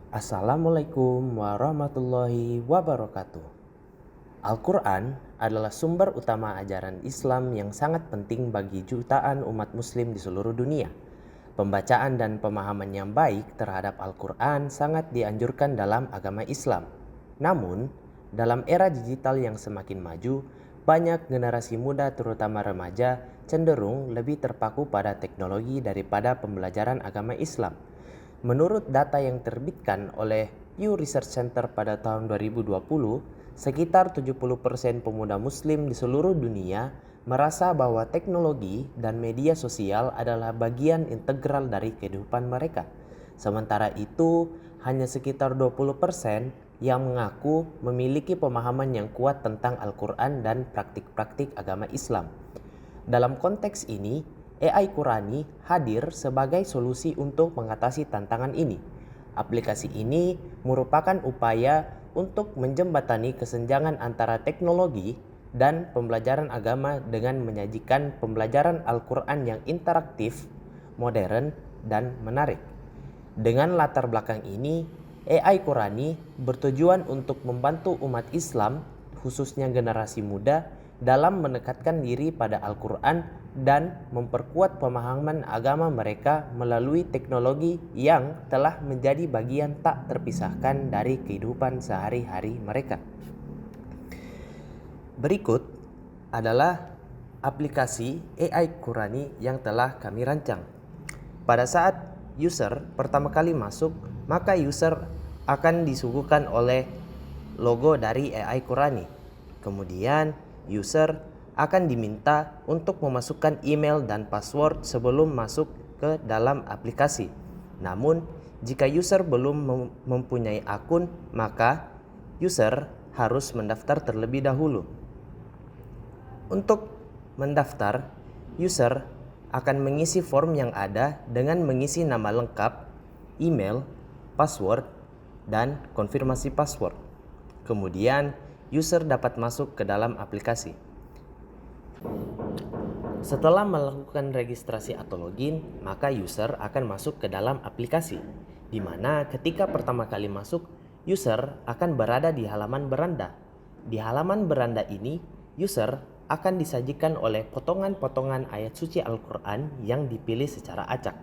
Assalamualaikum warahmatullahi wabarakatuh. Al-Quran adalah sumber utama ajaran Islam yang sangat penting bagi jutaan umat muslim di seluruh dunia. Pembacaan dan pemahaman yang baik terhadap Al-Quran sangat dianjurkan dalam agama Islam. Namun, dalam era digital yang semakin maju, banyak generasi muda terutama remaja cenderung lebih terpaku pada teknologi daripada pembelajaran agama Islam. Menurut data yang terbitkan oleh Pew Research Center pada tahun 2020, sekitar 70% pemuda muslim di seluruh dunia merasa bahwa teknologi dan media sosial adalah bagian integral dari kehidupan mereka. Sementara itu, hanya sekitar 20% yang mengaku memiliki pemahaman yang kuat tentang Al-Quran dan praktik-praktik agama Islam. Dalam konteks ini, AI Qurani hadir sebagai solusi untuk mengatasi tantangan ini. Aplikasi ini merupakan upaya untuk menjembatani kesenjangan antara teknologi dan pembelajaran agama dengan menyajikan pembelajaran Al-Quran yang interaktif, modern, dan menarik. Dengan latar belakang ini, AI Qurani bertujuan untuk membantu umat Islam, khususnya generasi muda, dalam mendekatkan diri pada Al-Quran dan memperkuat pemahaman agama mereka melalui teknologi yang telah menjadi bagian tak terpisahkan dari kehidupan sehari-hari mereka. Berikut adalah aplikasi AI Qurani yang telah kami rancang. Pada saat user pertama kali masuk, maka user akan disuguhkan oleh logo dari AI Qurani. Kemudian user akan diminta untuk memasukkan email dan password sebelum masuk ke dalam aplikasi. Namun, jika user belum mempunyai akun, maka user harus mendaftar terlebih dahulu. Untuk mendaftar, user akan mengisi form yang ada dengan mengisi nama lengkap, email, password, dan konfirmasi password. Kemudian, user dapat masuk ke dalam aplikasi. Setelah melakukan registrasi atau login, maka user akan masuk ke dalam aplikasi, di mana ketika pertama kali masuk, user akan berada di halaman beranda. Di halaman beranda ini, user akan disajikan oleh potongan-potongan ayat suci Al-Quran yang dipilih secara acak.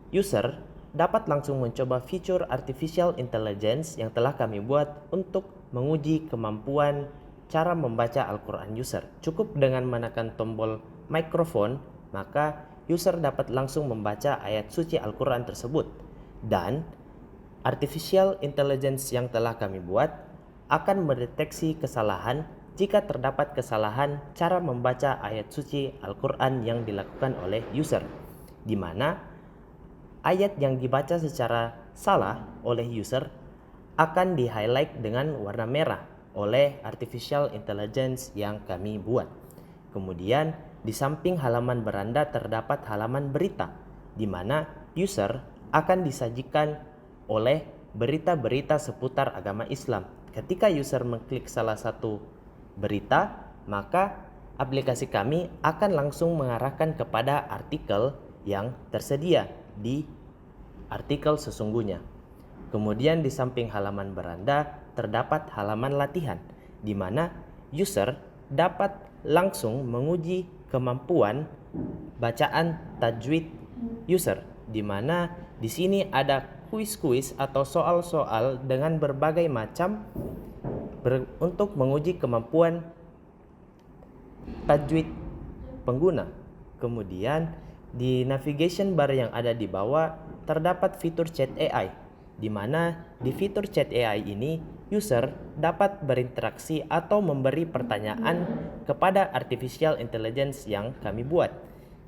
User dapat langsung mencoba fitur artificial intelligence yang telah kami buat untuk menguji kemampuan cara membaca Al-Quran user. Cukup dengan menekan tombol mikrofon, maka user dapat langsung membaca ayat suci Al-Quran tersebut. Dan artificial intelligence yang telah kami buat akan mendeteksi kesalahan jika terdapat kesalahan cara membaca ayat suci Al-Quran yang dilakukan oleh user, di mana ayat yang dibaca secara salah oleh user akan di-highlight dengan warna merah oleh artificial intelligence yang kami buat. Kemudian di samping halaman beranda terdapat halaman berita, di mana user akan disajikan oleh berita-berita seputar agama Islam. Ketika user mengklik salah satu berita, maka aplikasi kami akan langsung mengarahkan kepada artikel yang tersedia di artikel sesungguhnya. Kemudian di samping halaman beranda terdapat halaman latihan, di mana user dapat langsung menguji kemampuan bacaan tajwid user, di mana di sini ada kuis-kuis atau soal-soal dengan berbagai macam untuk menguji kemampuan tajwid pengguna. Kemudian di navigation bar yang ada di bawah terdapat fitur chat AI, di mana di fitur chat AI ini user dapat berinteraksi atau memberi pertanyaan kepada artificial intelligence yang kami buat.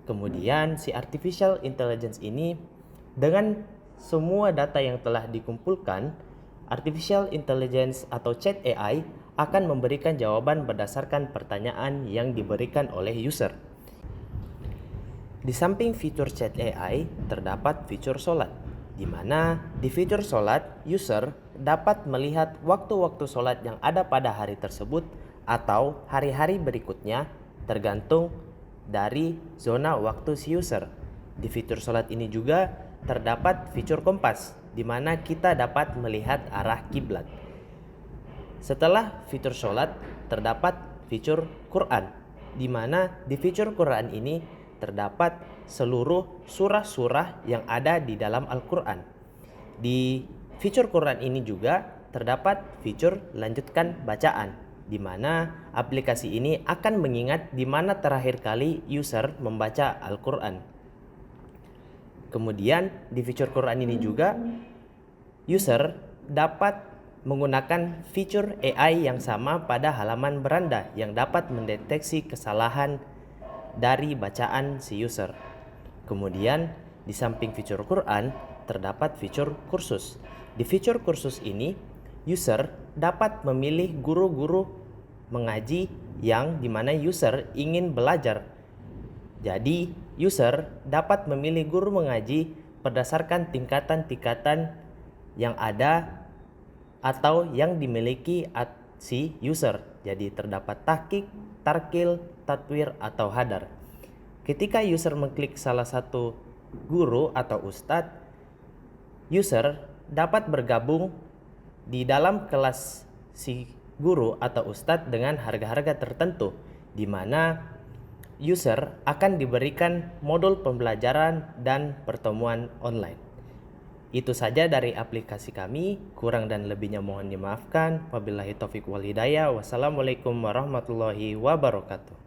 Kemudian si artificial intelligence ini dengan semua data yang telah dikumpulkan, artificial intelligence atau chat AI akan memberikan jawaban berdasarkan pertanyaan yang diberikan oleh user. Di samping fitur chat AI terdapat fitur sholat, di mana di fitur sholat user dapat melihat waktu-waktu sholat yang ada pada hari tersebut atau hari-hari berikutnya tergantung dari zona waktu si user. Di fitur sholat ini juga terdapat fitur kompas, di mana kita dapat melihat arah kiblat. Setelah fitur sholat, terdapat fitur Quran, di mana di fitur Quran ini terdapat seluruh surah-surah yang ada di dalam Al-Quran. Di fitur Quran ini juga terdapat fitur lanjutkan bacaan, di mana aplikasi ini akan mengingat di mana terakhir kali user membaca Al-Quran. Kemudian di fitur Quran ini juga user dapat menggunakan fitur AI yang sama pada halaman beranda yang dapat mendeteksi kesalahan dari bacaan si user. Kemudian di samping fitur Quran terdapat fitur kursus. Di fitur kursus ini user dapat memilih guru-guru mengaji yang dimana user ingin belajar. Jadi user dapat memilih guru mengaji berdasarkan tingkatan-tingkatan yang ada atau yang dimiliki si user. Jadi terdapat tahqiq, tarkil, tatwir, atau hadar. Ketika user mengklik salah satu guru atau ustadz, user dapat bergabung di dalam kelas si guru atau ustadz dengan harga-harga tertentu, di mana user akan diberikan modul pembelajaran dan pertemuan online. Itu saja dari aplikasi kami, kurang dan lebihnya mohon dimaafkan. Wabillahi taufiq wal hidayah. Wassalamualaikum warahmatullahi wabarakatuh.